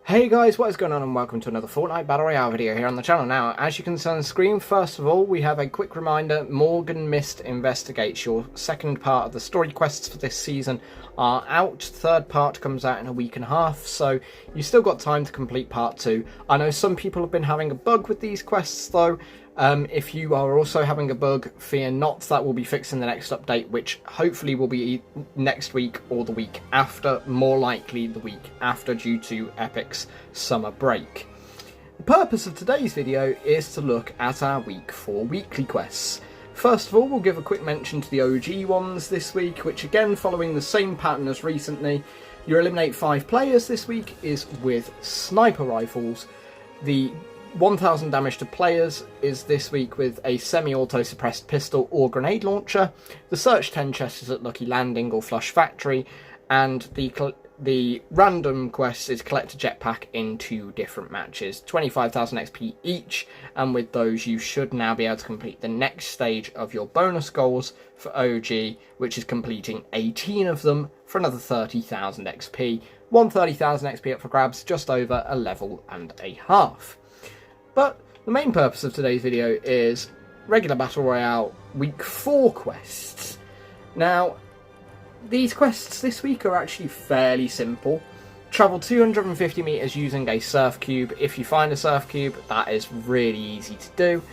Hey guys, what is going on and welcome to another Fortnite Battle Royale video here on the channel. Now, as you can see on the screen, first of all, we have a quick reminder. Morgan Mist Investigates, your second part of the story quests for this season are out. Third part comes out in a week and a half, so you've still got time to complete part 2. I know some people have been having a bug with these quests though. If you are also having a bug, fear not, that will be fixed in the next update, which hopefully will be next week or the week after, more likely the week after due to Epic's summer break. The purpose of today's video is to look at our week 4 weekly quests. First of all, we'll give a quick mention to the OG ones this week, which again, following the same pattern as recently, you eliminate 5 players this week is with sniper rifles. The 1000 damage to players is this week with a semi-auto suppressed pistol or grenade launcher. The search 10 chests is at Lucky Landing or Flush Factory, and the random quest is collect a jetpack in 2 different matches, 25,000 XP each, and with those you should now be able to complete the next stage of your bonus goals for OG, which is completing 18 of them for another 30,000 XP. 130,000 XP up for grabs, just over a level and a half. But the main purpose of today's video is regular Battle Royale Week 4 quests. Now, these quests this week are actually fairly simple. Travel 250 meters using a surf cube. If you find a surf cube, that is really easy to do.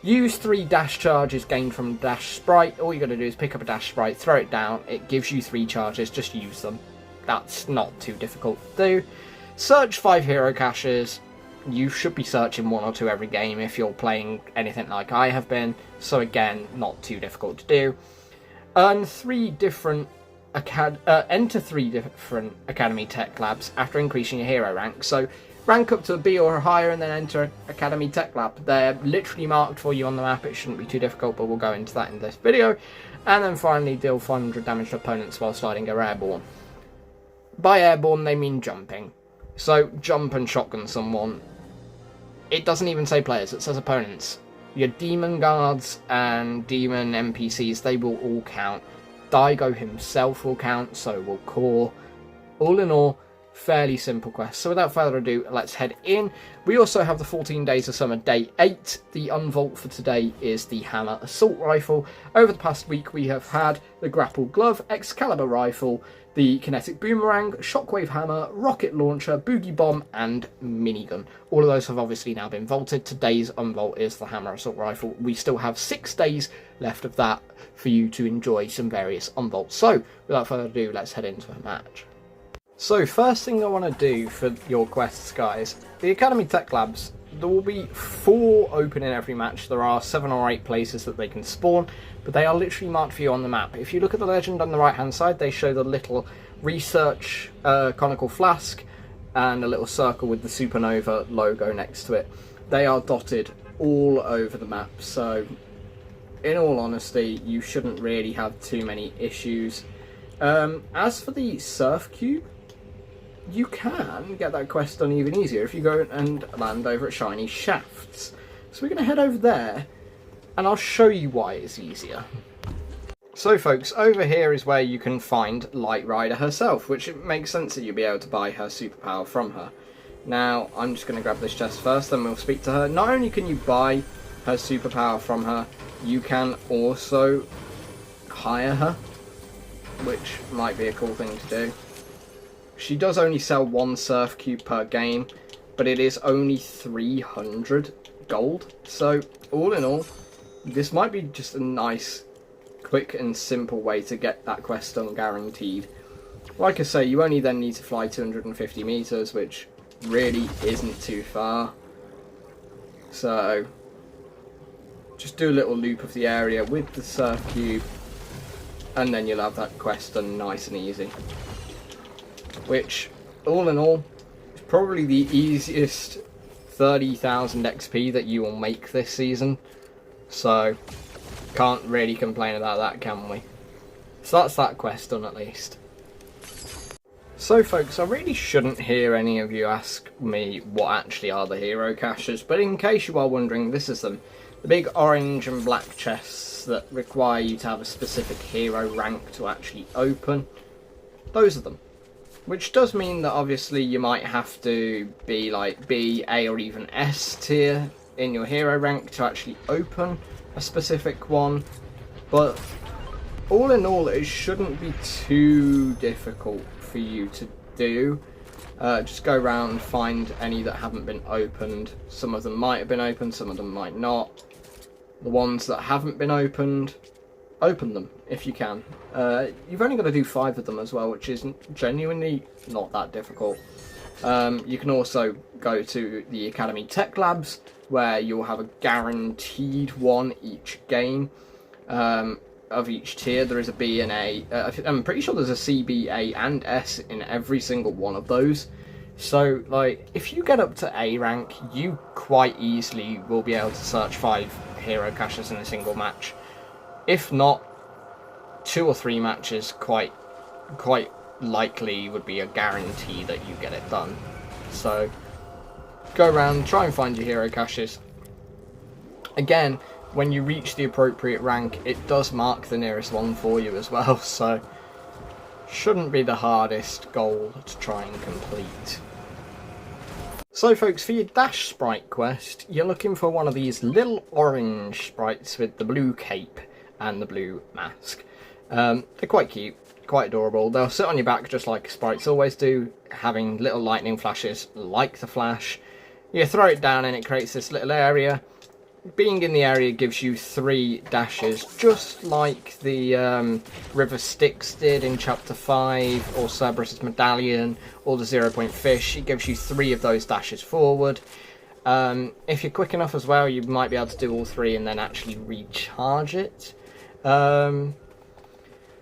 Use 3 dash charges gained from dash sprite. All you got to do is pick up a dash sprite, throw it down. It gives you 3 charges, just use them. That's not too difficult to do. Search 5 hero caches. You should be searching 1 or 2 every game if you're playing anything like I have been, so again, not too difficult to do. Enter 3 different Academy Tech Labs after increasing your hero rank. So rank up to a B or higher and then enter Academy Tech Lab. They're literally marked for you on the map. It shouldn't be too difficult, but we'll go into that in this video. And then finally, deal 500 damage to opponents while sliding or airborne. By airborne, they mean jumping. So jump and shotgun someone. It doesn't even say players, it says opponents. Your demon guards and demon NPCs, they will all count. Daigo himself will count, so will Core. All in all, fairly simple quest. So without further ado, let's head in. We also have the 14 Days of Summer Day 8. The unvault for today is the Hammer Assault Rifle. Over the past week we have had the Grapple Glove, Excalibur Rifle, the Kinetic Boomerang, Shockwave Hammer, Rocket Launcher, Boogie Bomb, and Minigun. All of those have obviously now been vaulted. Today's unvault is the Hammer Assault Rifle. We still have 6 days left of that for you to enjoy some various unvaults. So, without further ado, let's head into a match. So, first thing I want to do for your quests, guys, the Academy Tech Labs, there will be 4 open in every match. There are 7 or 8 places that they can spawn, but they are literally marked for you on the map. If you look at the legend on the right hand side, they show the little research conical flask and a little circle with the supernova logo next to it. They are dotted all over the map, so in all honesty, you shouldn't really have too many issues. As for the surf cube, you can get that quest done even easier if you go and land over at Shiny Shafts. So we're going to head over there, and I'll show you why it's easier. So folks, over here is where you can find Light Rider herself, which it makes sense that you'll be able to buy her superpower from her. Now, I'm just going to grab this chest first, then we'll speak to her. Not only can you buy her superpower from her, you can also hire her, which might be a cool thing to do. She does only sell 1 surf cube per game, but it is only 300 gold. So, all in all, this might be just a nice, quick and simple way to get that quest done guaranteed. Like I say, you only then need to fly 250 meters, which really isn't too far. So, just do a little loop of the area with the surf cube, and then you'll have that quest done nice and easy. Which, all in all, is probably the easiest 30,000 XP that you will make this season. So, can't really complain about that, can we? So that's that quest done at least. So folks, I really shouldn't hear any of you ask me what actually are the hero caches, but in case you are wondering, this is them. The big orange and black chests that require you to have a specific hero rank to actually open. Those are them. which does mean that obviously you might have to be like B, A or even S tier in your hero rank to actually open a specific one, but all in all it shouldn't be too difficult for you to do. Just go around, find any that haven't been opened. Some of them might have been opened, some of them might not. The ones that haven't been opened, open them if you can. You've only got to do 5 of them as well, which is genuinely not that difficult. You can also go to the Academy Tech Labs, where you'll have a guaranteed one each game. Of each tier, there is a B and A. I'm pretty sure there's a C, B, A and S in every single one of those. So, like, if you get up to A rank, you quite easily will be able to search 5 hero caches in a single match. If not, 2 or 3 matches quite likely would be a guarantee that you get it done. So, go around, try and find your hero caches. Again, when you reach the appropriate rank, it does mark the nearest one for you as well, so shouldn't be the hardest goal to try and complete. So folks, for your Dash Sprite quest, you're looking for one of these little orange sprites with the blue cape and the blue mask. They're quite cute, quite adorable. They'll sit on your back just like sprites always do, having little lightning flashes like the Flash. You throw it down and it creates this little area. Being in the area gives you 3 dashes, just like the River Styx did in Chapter 5, or Cerberus' Medallion, or the 0 Point Fish. It gives you 3 of those dashes forward. If you're quick enough as well, you might be able to do all 3 and then actually recharge it. So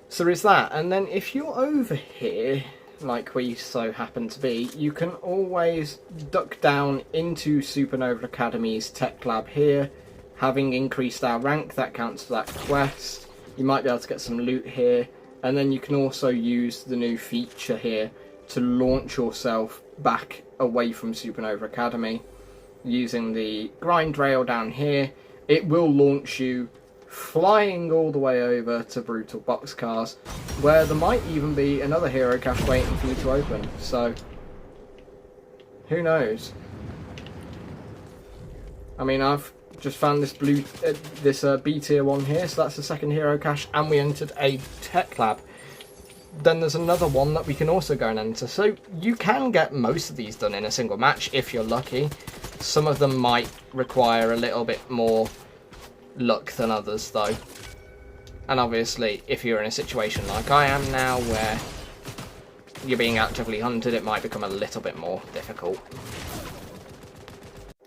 there's that. And then if you're over here, like we so happen to be, you can always duck down into Supernova Academy's Tech Lab here. Having increased our rank, that counts for that quest. You might be able to get some loot here, and then you can also use the new feature here to launch yourself back away from Supernova Academy. Using the grind rail down here, it will launch you flying all the way over to Brutal Boxcars, where there might even be another hero cache waiting for you to open, so who knows. I mean, I've just found this B tier one here, so that's the second hero cache, and we entered a Tech Lab. Then there's another one that we can also go and enter, so you can get most of these done in a single match if you're lucky. Some of them might require a little bit more luck than others though, and obviously if you're in a situation like I am now where you're being actively hunted, it might become a little bit more difficult.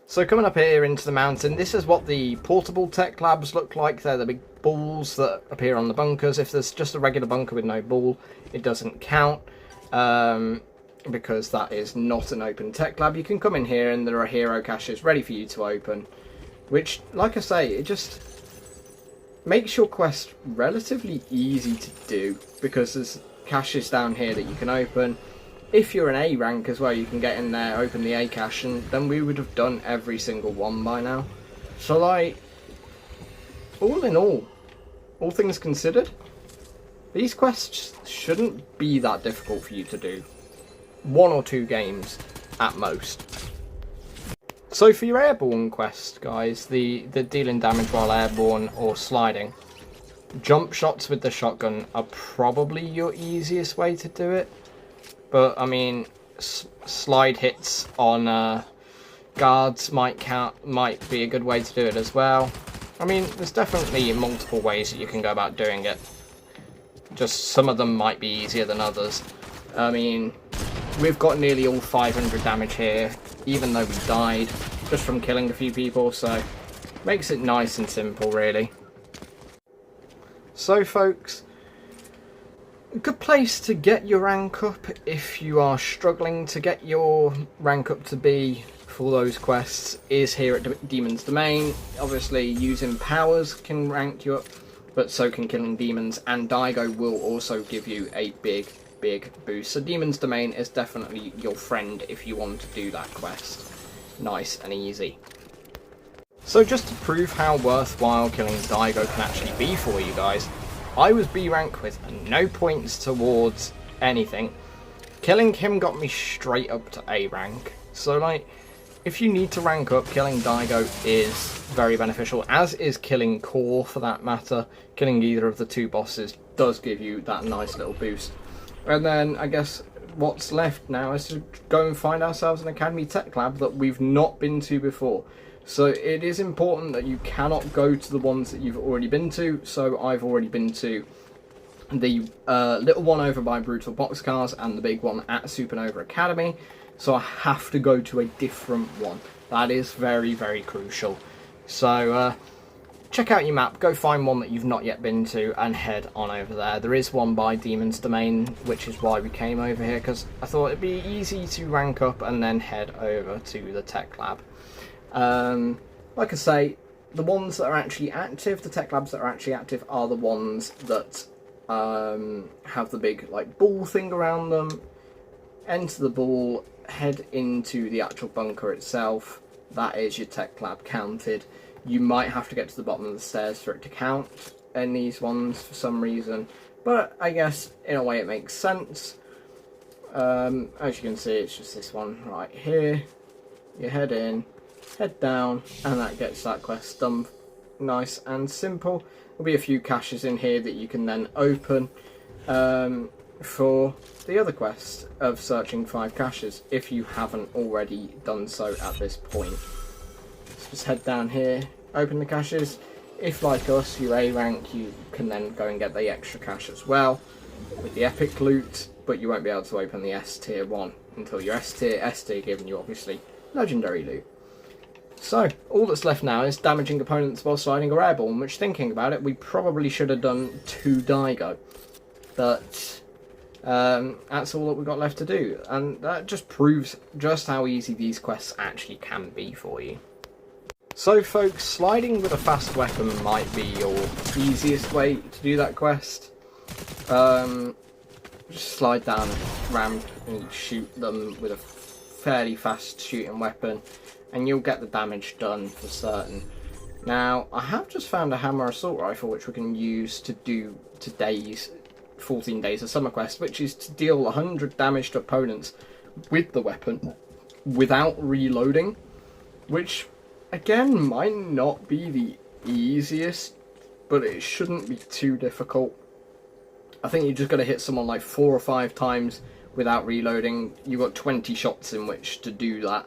So coming up here into the mountain, this is what the portable tech labs look like. They're the big balls that appear on the bunkers. If there's just a regular bunker with no ball, it doesn't count, because that is not an open tech lab. You can come in here and there are hero caches ready for you to open, which, like I say, it just makes your quest relatively easy to do, because there's caches down here that you can open. If you're an A rank as well, you can get in there, open the A cache, and then we would have done every single one by now. So, like, all in all things considered, these quests shouldn't be that difficult for you to do. 1 or 2 games at most. So for your airborne quest, guys, the dealing damage while airborne or sliding, jump shots with the shotgun are probably your easiest way to do it. But I mean, slide hits on guards might be a good way to do it as well. I mean, there's definitely multiple ways that you can go about doing it. Just some of them might be easier than others. I mean, we've got nearly all 500 damage here, even though we died just from killing a few people, so makes it nice and simple, really. So folks, a good place to get your rank up if you are struggling to get your rank up to B for those quests is here at Demon's Domain. Obviously using powers can rank you up, but so can killing demons, and Daigo will also give you a big boost. So Demon's Domain is definitely your friend if you want to do that quest. Nice and easy. So just to prove how worthwhile killing Daigo can actually be for you guys, I was B rank with no points towards anything. killing him got me straight up to A rank. So, like, if you need to rank up, killing Daigo is very beneficial, as is killing Core for that matter. Killing either of the two bosses does give you that nice little boost. And then, I guess, what's left now is to go and find ourselves an Academy Tech Lab that we've not been to before. So it is important that you cannot go to the ones that you've already been to. So I've already been to the little one over by Brutal Boxcars and the big one at Supernova Academy. So I have to go to a different one. That is very, very crucial. So check out your map, go find one that you've not yet been to and head on over there. There is one by Demon's Domain, which is why we came over here, because I thought it'd be easy to rank up and then head over to the Tech Lab. Like I say, the ones that are actually active, the Tech Labs that are actually active are the ones that have the big like ball thing around them. Enter the ball, head into the actual bunker itself. That is your Tech Lab counted. You might have to get to the bottom of the stairs for it to count in these ones for some reason, but I guess in a way it makes sense. As you can see, it's just this one right here. You head in, head down, and that gets that quest done. Nice and simple. There'll be a few caches in here that you can then open for the other quest of searching 5 caches, if you haven't already done so at this point. So just head down here, open the caches. If, like us, you're A rank, you can then go and get the extra cache as well with the epic loot, but you won't be able to open the S tier one until your S tier giving you obviously legendary loot. So all that's left now is damaging opponents while sliding or airborne, which, thinking about it, we probably should have done 2 Daigo, but that's all that we've got left to do, and that just proves just how easy these quests actually can be for you. So folks, sliding with a fast weapon might be your easiest way to do that quest. Just slide down a ramp and shoot them with a fairly fast shooting weapon, and you'll get the damage done for certain. Now, I have just found a hammer assault rifle which we can use to do today's 14 Days of Summer quest, which is to deal 100 damage to opponents with the weapon without reloading, which again might not be the easiest, but it shouldn't be too difficult. I think you just got to hit someone like 4 or 5 times without reloading. You've got 20 shots in which to do that.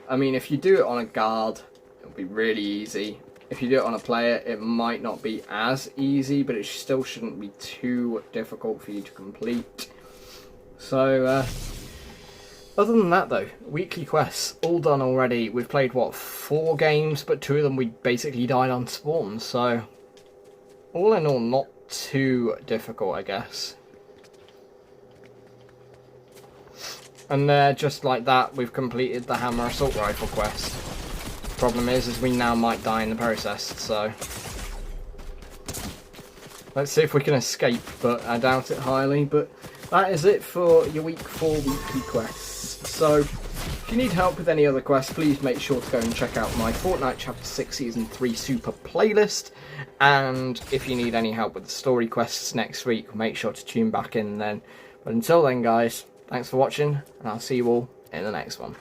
I mean, if you do it on a guard, it'll be really easy. If you do it on a player, it might not be as easy, but it still shouldn't be too difficult for you to complete. So, other than that though, weekly quests, all done already. We've played, what, 4 games, but 2 of them we basically died on spawn, so all in all, not too difficult, I guess. And just like that, we've completed the Hammer Assault Rifle quest. Problem is we now might die in the process, so let's see if we can escape, but I doubt it highly. But that is it for your week 4 weekly quests. So if you need help with any other quests, please make sure to go and check out my Fortnite Chapter 6 Season 3 Super playlist. And if you need any help with the story quests next week, make sure to tune back in then. But until then, guys, thanks for watching, and I'll see you all in the next one.